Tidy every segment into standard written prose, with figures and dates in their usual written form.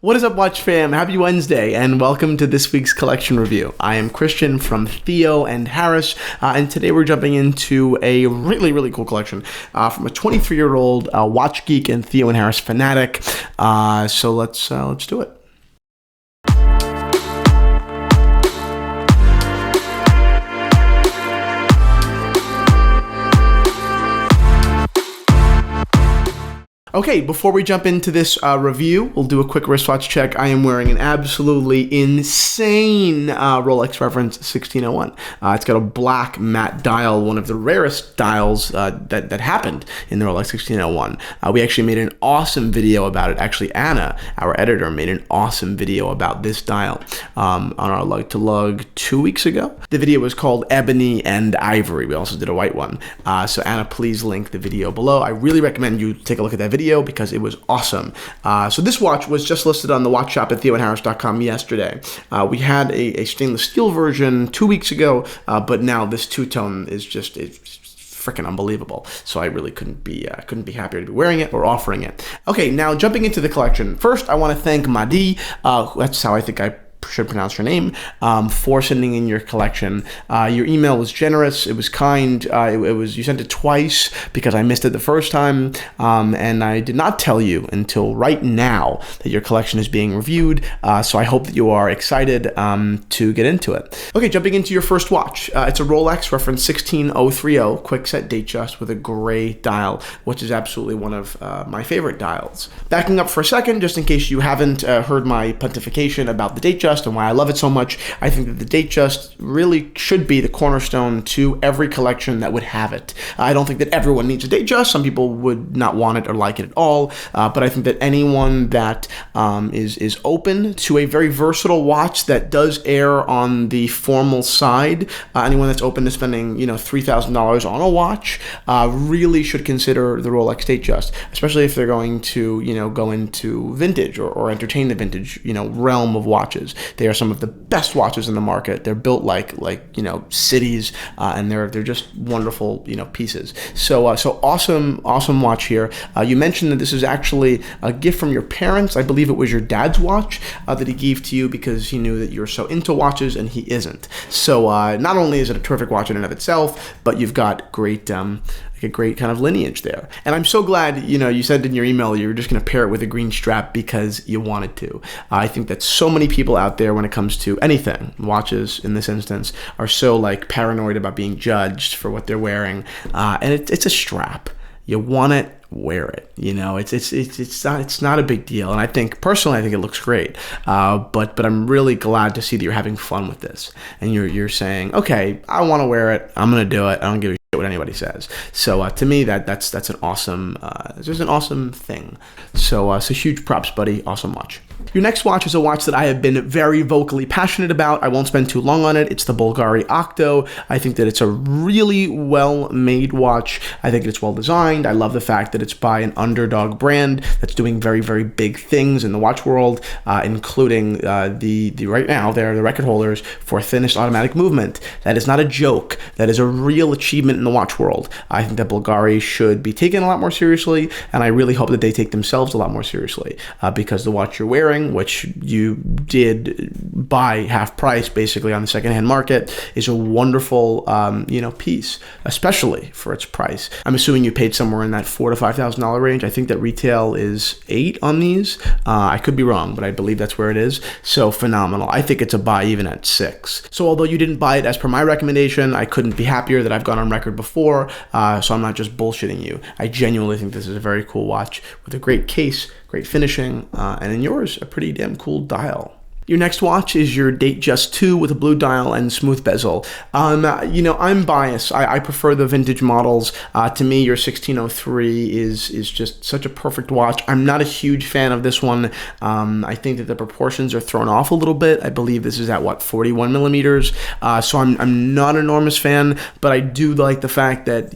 What is up, Watch fam? Happy Wednesday, and welcome to this week's collection review. I am Christian from Theo and Harris, and today we're jumping into a really cool collection from a 23-year-old watch geek and Theo and Harris fanatic. So let's do it. Okay, before we jump into this review, we'll do a quick wristwatch check. I am wearing an absolutely insane Rolex Reference 1601. It's got a black matte dial, one of the rarest dials that happened in the Rolex 1601. We actually made an awesome video about it. Actually, Anna, our editor, made an awesome video about this dial on our Lug to Lug 2 weeks ago. The video was called Ebony and Ivory. We also did a white one. So Anna, please link the video below. I really recommend you take a look at that video because it was awesome. So this watch was just listed on the watch shop at theoandharris.com yesterday. We had a stainless steel version 2 weeks ago, but now this two-tone is just freaking unbelievable. So I really couldn't be happier to be wearing it or offering it. Okay, now jumping into the collection. First, I want to thank Mahdi. That's how I think I should pronounce your name, for sending in your collection. Your email was generous. It was kind. You sent it twice because I missed it the first time, and I did not tell you until right now that your collection is being reviewed. So I hope that you are excited to get into it. Okay, jumping into your first watch. It's a Rolex Reference 16030 quick-set Datejust with a gray dial, which is absolutely one of my favorite dials. Backing up for a second, just in case you haven't heard my pontification about the Datejust and why I love it so much, I think that the Datejust really should be the cornerstone to every collection that would have it. I don't think that everyone needs a Datejust. Some people would not want it or like it at all, but I think that anyone that is open to a very versatile watch that does err on the formal side, anyone that's open to spending $3,000 on a watch, really should consider the Rolex Datejust, especially if they're going to go into vintage or entertain the vintage realm of watches. They are some of the best watches in the market. They're built like cities, and they're just wonderful pieces. So awesome watch here. You mentioned that this is actually a gift from your parents. I believe it was your dad's watch that he gave to you because he knew that you're so into watches and he isn't. So not only is it a terrific watch in and of itself, but you've got a great kind of lineage there. And I'm so glad, you said in your email you were just going to pair it with a green strap because you wanted to. I think that so many people out there, when it comes to anything, watches in this instance, are so paranoid about being judged for what they're wearing. And it's a strap. You want it, wear it. It's not a big deal. And I think personally, it looks great. But I'm really glad to see that you're having fun with this. And you're saying, okay, I want to wear it. I'm going to do it. I don't give a shit what anybody says. So to me, that's an awesome, just an awesome thing. So huge props, buddy. Awesome watch. Your next watch is a watch that I have been very vocally passionate about. I won't spend too long on it. It's the Bulgari Octo. I think that it's a really well-made watch. I think it's well-designed. I love the fact that it's by an underdog brand that's doing very big things in the watch world, including the right now they're the record holders for thinnest automatic movement. That is not a joke. That is a real achievement in the watch world. I think that Bulgari should be taken a lot more seriously, and I really hope that they take themselves a lot more seriously, because the watch you're wearing, which you did buy half price basically on the secondhand market, is a wonderful piece, especially for its price. I'm assuming you paid somewhere in that $4,000 to $5,000 range. I think that retail is $8,000 on these. I could be wrong, but I believe that's where it is. So phenomenal. I think it's a buy even at $6,000. So although you didn't buy it as per my recommendation, I couldn't be happier that I've gone on record before. So I'm not just bullshitting you. I genuinely think this is a very cool watch with a great case, great finishing, and in yours, a pretty damn cool dial. Your next watch is your Datejust 2 with a blue dial and smooth bezel. I'm biased. I prefer the vintage models. To me, your 1603 is just such a perfect watch. I'm not a huge fan of this one. I think that the proportions are thrown off a little bit. I believe this is at 41 millimeters. So I'm not an enormous fan, but I do like the fact that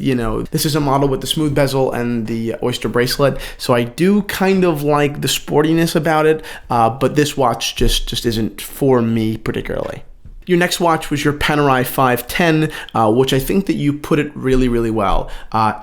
this is a model with the smooth bezel and the oyster bracelet. So I do kind of like the sportiness about it. But this watch just isn't for me particularly. Your next watch was your Panerai 510, which I think that you put it really, really well.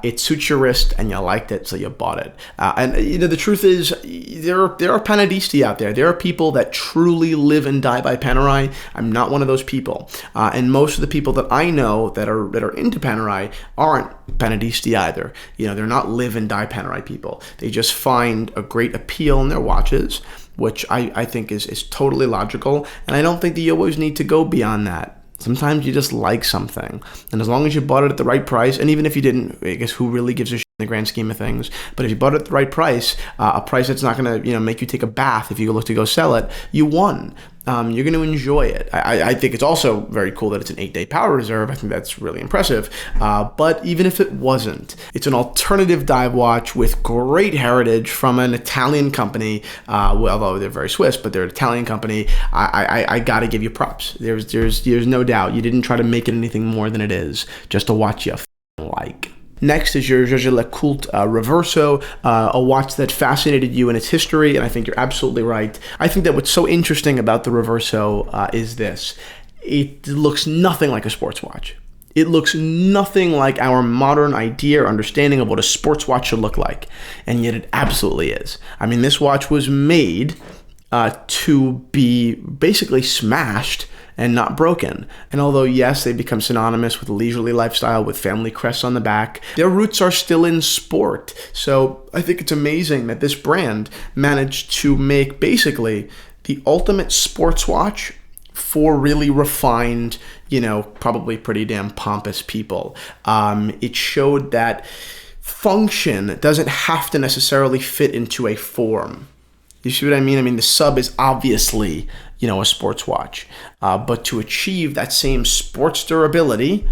It suits your wrist, and you liked it, so you bought it. And the truth is, there are Panadisti out there. There are people that truly live and die by Panerai. I'm not one of those people, and most of the people that I know that are into Panerai aren't Panadisti either. They're not live and die Panerai people. They just find a great appeal in their watches, which I think is totally logical, and I don't think that you always need to go beyond that. Sometimes you just like something, and as long as you bought it at the right price, and even if you didn't, I guess who really gives a shit in the grand scheme of things, but if you bought it at the right price, a price that's not going to make you take a bath if you look to go sell it, you won. You're going to enjoy it. I think it's also very cool that it's an 8-day power reserve. I think that's really impressive. But even if it wasn't, it's an alternative dive watch with great heritage from an Italian company. Although they're very Swiss, but they're an Italian company. I got to give you props. There's no doubt. You didn't try to make it anything more than it is. Just a watch you like. Next is your JLC Reverso, a watch that fascinated you in its history, and I think you're absolutely right. I think that what's so interesting about the Reverso is this. It looks nothing like a sports watch. It looks nothing like our modern idea or understanding of what a sports watch should look like, and yet it absolutely is. I mean, this watch was made to be basically smashed and not broken. And although, yes, they become synonymous with a leisurely lifestyle with family crests on the back, their roots are still in sport. So I think it's amazing that this brand managed to make basically the ultimate sports watch for really refined, probably pretty damn pompous people. It showed that function doesn't have to necessarily fit into a form. You see what I mean? I mean, the sub is obviously, a sports watch. But to achieve that same sports durability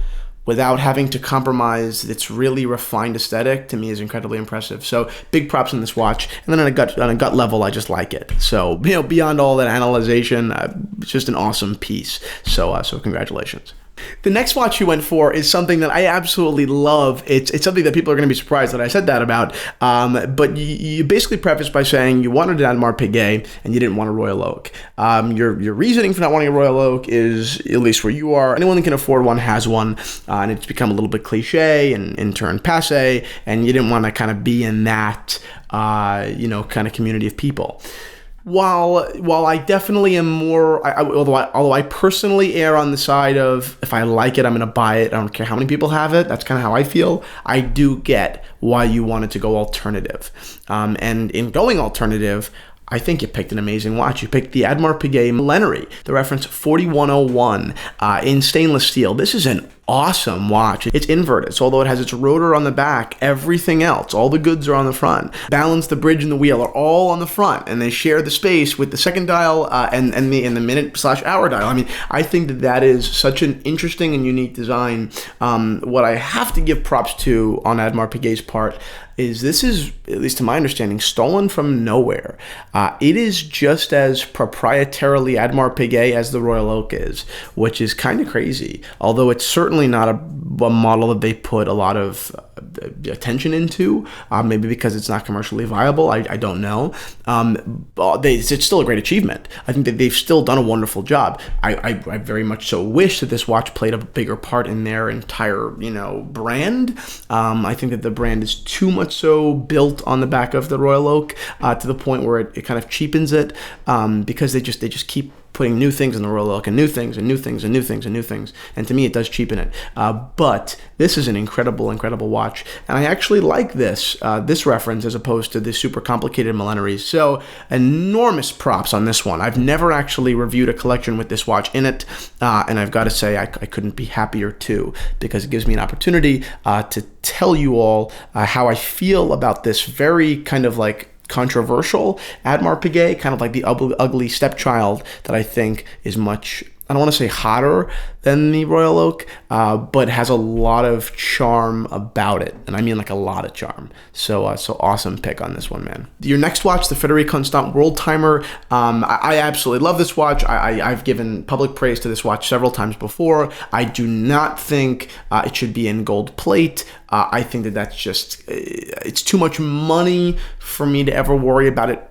without having to compromise its really refined aesthetic, to me is incredibly impressive. So big props on this watch. And then on a gut level, I just like it. So, beyond all that analyzation, it's just an awesome piece. So congratulations. The next watch you went for is something that I absolutely love. It's something that people are going to be surprised that I said that about. But you basically prefaced by saying you wanted an Audemars Piguet and you didn't want a Royal Oak. Your reasoning for not wanting a Royal Oak is, at least where you are, anyone that can afford one has one, and it's become a little bit cliche and in turn passe, and you didn't want to kind of be in that kind of community of people. While I definitely am more, although I personally err on the side of if I like it, I'm going to buy it. I don't care how many people have it. That's kind of how I feel. I do get why you wanted to go alternative. And in going alternative, I think you picked an amazing watch. You picked the Audemars Piguet Millenary, the reference 4101 in stainless steel. This is an awesome watch. It's inverted, so although it has its rotor on the back, everything else, all the goods are on the front. Balance, the bridge, and the wheel are all on the front, and they share the space with the second dial and the minute/hour dial. I mean, I think that is such an interesting and unique design. What I have to give props to on Audemars Piguet's part is this is, at least to my understanding, stolen from nowhere. It is just as proprietarily Audemars Piguet as the Royal Oak is, which is kind of crazy, although it's certainly not a model that they put a lot of attention into, maybe because it's not commercially viable. I don't know. It's still a great achievement. I think that they've still done a wonderful job. I very much so wish that this watch played a bigger part in their entire brand. I think that the brand is too much so built on the back of the Royal Oak to the point where it kind of cheapens it because they just keep putting new things in the Royal Oak and new things and new things and new things and new things. And to me, it does cheapen it. But this is an incredible, incredible watch. And I actually like this reference as opposed to the super complicated Millenaries. So enormous props on this one. I've never actually reviewed a collection with this watch in it. And I've got to say, I couldn't be happier too, because it gives me an opportunity to tell you all how I feel about this very kind of like controversial Audemars Piguet, kind of like the ugly stepchild that I think is much, I don't want to say hotter than the Royal Oak, but has a lot of charm about it. And I mean like a lot of charm. So awesome pick on this one, man. Your next watch, the Frédéric Constant World Timer. I absolutely love this watch. I've given public praise to this watch several times before. I do not think it should be in gold plate. I think that that's just, it's too much money for me to ever worry about it,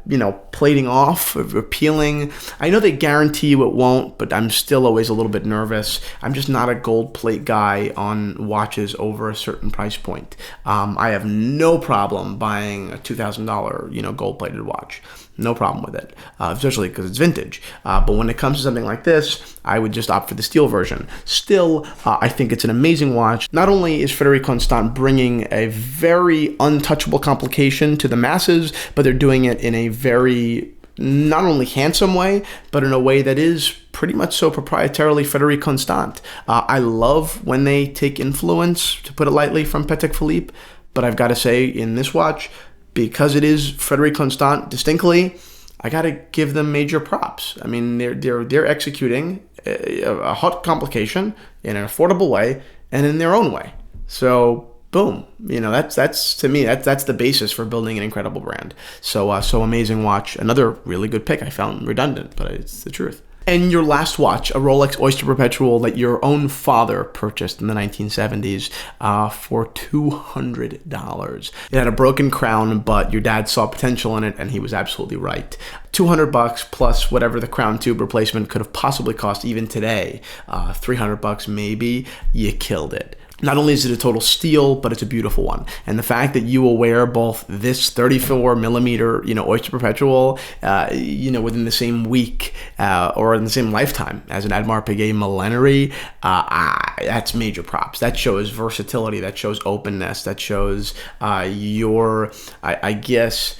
plating off, or peeling. I know they guarantee you it won't, but I'm still always a little bit nervous. I'm just not a gold plate guy on watches over a certain price point. I have no problem buying a $2,000, gold plated watch. No problem with it, especially because it's vintage. But when it comes to something like this, I would just opt for the steel version. Still, I think it's an amazing watch. Not only is Frédéric Constant bringing a very untouchable complication to the masses, but they're doing it in a very not only handsome way, but in a way that is pretty much so proprietarily Frédéric Constant. I love when they take influence, to put it lightly, from Patek Philippe, but I've got to say, in this watch, because it is Frédéric Constant distinctly, I got to give them major props. I mean, they're executing a hot complication in an affordable way and in their own way. So boom, that's to me, that's the basis for building an incredible brand. So amazing watch. Another really good pick. I found redundant, but it's the truth. And your last watch, a Rolex Oyster Perpetual that your own father purchased in the 1970s for $200. It had a broken crown, but your dad saw potential in it, and he was absolutely right. $200 plus whatever the crown tube replacement could have possibly cost even today, $300 maybe. You killed it. Not only is it a total steal, but it's a beautiful one. And the fact that you will wear both this 34 millimeter, Oyster Perpetual, within the same week or in the same lifetime as an Audemars Piguet Millenary, that's major props. That shows versatility. That shows openness. That shows your, I guess,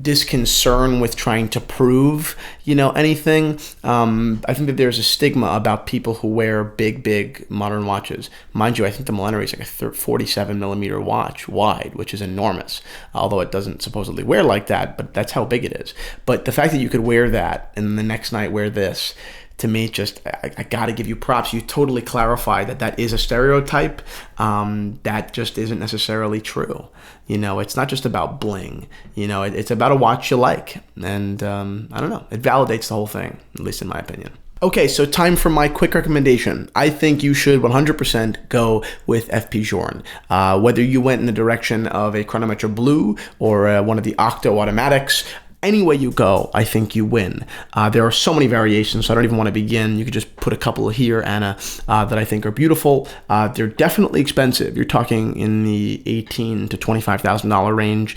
disconcern with trying to prove, anything. I think that there's a stigma about people who wear big modern watches. Mind you, I think the Millenary is like a 47 millimeter watch wide, which is enormous, although it doesn't supposedly wear like that, but that's how big it is. But the fact that you could wear that and the next night wear this, to me, just, I got to give you props. You totally clarify that is a stereotype that just isn't necessarily true. It's not just about bling. It's about a watch you like. And I don't know. It validates the whole thing, at least in my opinion. Okay, so time for my quick recommendation. I think you should 100% go with FP Journe. Whether you went in the direction of a chronometer blue or one of the Octo automatics, any way you go, I think you win. There are so many variations, so I don't even want to begin. You could just put a couple here, Anna, that I think are beautiful. They're definitely expensive. You're talking in the $18,000 to $25,000 range,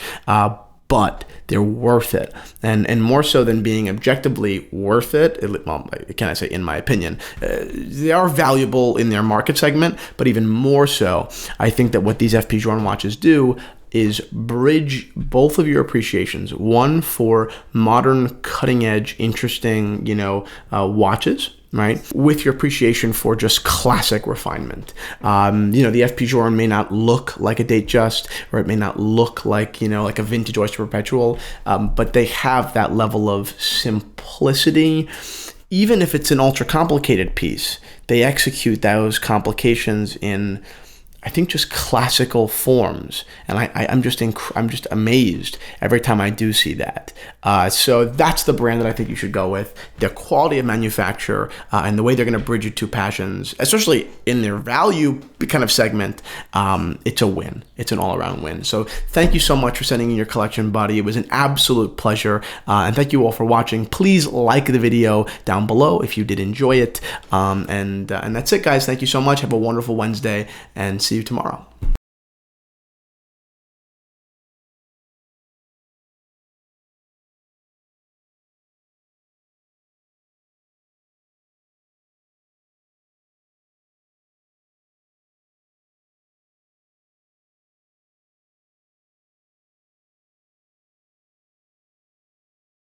but they're worth it. And more so than being objectively worth it, well, can I say in my opinion, they are valuable in their market segment, but even more so, I think that what these FP Journe watches do is bridge both of your appreciations. One for modern, cutting edge, interesting, watches, right? With your appreciation for just classic refinement. The FP Journe may not look like a Datejust, or it may not look like, like a vintage Oyster Perpetual, but they have that level of simplicity. Even if it's an ultra complicated piece, they execute those complications in, I think, just classical forms, and I'm just amazed every time I do see that. So that's the brand that I think you should go with. Their quality of manufacture and the way they're going to bridge your two passions, especially in their value kind of segment, it's a win. It's an all-around win. So thank you so much for sending in your collection, buddy. It was an absolute pleasure, and thank you all for watching. Please like the video down below if you did enjoy it, and that's it, guys. Thank you so much. Have a wonderful Wednesday, and see you tomorrow.